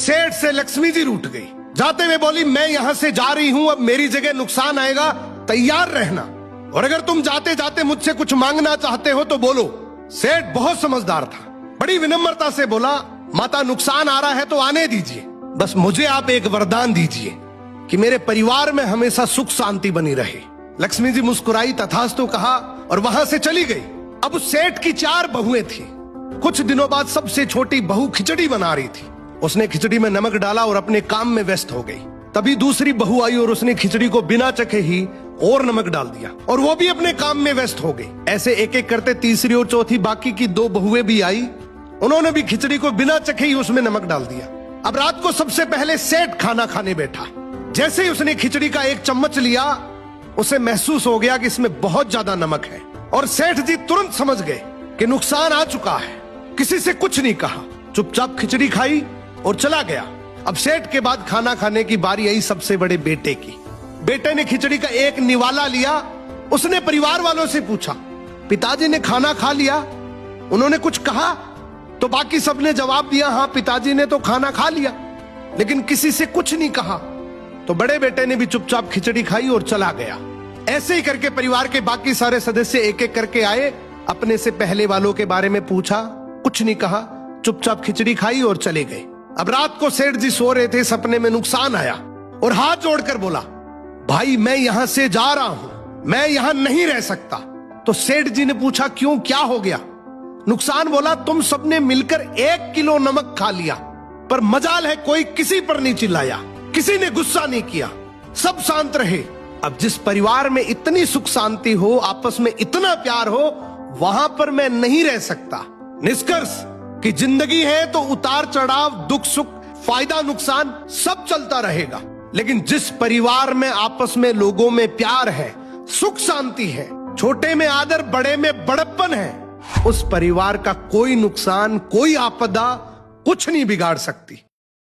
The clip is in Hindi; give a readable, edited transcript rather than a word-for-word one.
सेठ से लक्ष्मी जी रूठ गई। जाते हुए बोली, मैं यहां से जा रही हूं, अब मेरी जगह नुकसान आएगा, तैयार रहना, और अगर तुम जाते जाते मुझसे कुछ मांगना चाहते हो तो बोलो। सेठ बहुत समझदार था, बड़ी विनम्रता से बोला, माता नुकसान आ रहा है तो आने दीजिए, बस मुझे आप एक वरदान दीजिए कि मेरे परिवार में हमेशा सुख शांति बनी रहे। लक्ष्मी जी मुस्कुराई, तथास्तु कहा और वहां से चली गई। अब उस सेठ की 4 बहुएं थी। कुछ दिनों बाद सबसे छोटी बहू खिचड़ी बना रही थी। उसने खिचड़ी में नमक डाला और अपने काम में व्यस्त हो गई। तभी दूसरी बहू आई और उसने खिचड़ी को बिना चखे ही और नमक डाल दिया और वो भी अपने काम में व्यस्त हो गई। ऐसे एक एक करते तीसरी और चौथी बाकी की 2 बहुएं भी आई, उन्होंने भी खिचड़ी को बिना चखे ही उसमें नमक डाल दिया। अब रात को सबसे पहले सेठ खाना खाने बैठा। जैसे ही उसने खिचड़ी का एक चम्मच लिया, उसे महसूस हो गया कि इसमें बहुत ज्यादा नमक है, और सेठ जी तुरंत समझ गए कि नुकसान आ चुका है। किसी से कुछ नहीं कहा, चुपचाप खिचड़ी खाई और चला गया। अब सेठ के बाद खाना खाने की बारी आई सबसे बड़े बेटे की। बेटे ने खिचड़ी का एक निवाला लिया। उसने परिवार वालों से पूछा, पिताजी ने खाना खा लिया? उन्होंने कुछ कहा? तो बाकी सबने जवाब दिया, हाँ पिताजी ने तो खाना खा लिया, लेकिन किसी से कुछ नहीं कहा। तो बड़े बेटे ने भी चुपचाप खिचड़ी खाई और चला गया। ऐसे ही करके परिवार के बाकी सारे सदस्य एक एक करके आए, अपने से पहले वालों के बारे में पूछा, कुछ नहीं कहा, चुपचाप खिचड़ी खाई और चले गए। अब रात को सेठ जी सो रहे थे, सपने में नुकसान आया और हाथ जोड़कर बोला, भाई मैं यहां से जा रहा हूं, मैं यहां नहीं रह सकता। तो सेठ जी ने पूछा, क्यों, क्या हो गया? नुकसान बोला, तुम सबने मिलकर 1 किलो नमक खा लिया, पर मजाल है कोई किसी पर नहीं चिल्लाया, किसी ने गुस्सा नहीं किया, सब शांत रहे। अब जिस परिवार में इतनी सुख शांति हो, आपस में इतना प्यार हो, वहां पर मैं नहीं रह सकता। निष्कर्ष कि जिंदगी है तो उतार चढ़ाव, दुख सुख, फायदा नुकसान सब चलता रहेगा, लेकिन जिस परिवार में आपस में लोगों में प्यार है, सुख शांति है, छोटे में आदर, बड़े में बड़प्पन है, उस परिवार का कोई नुकसान, कोई आपदा कुछ नहीं बिगाड़ सकती।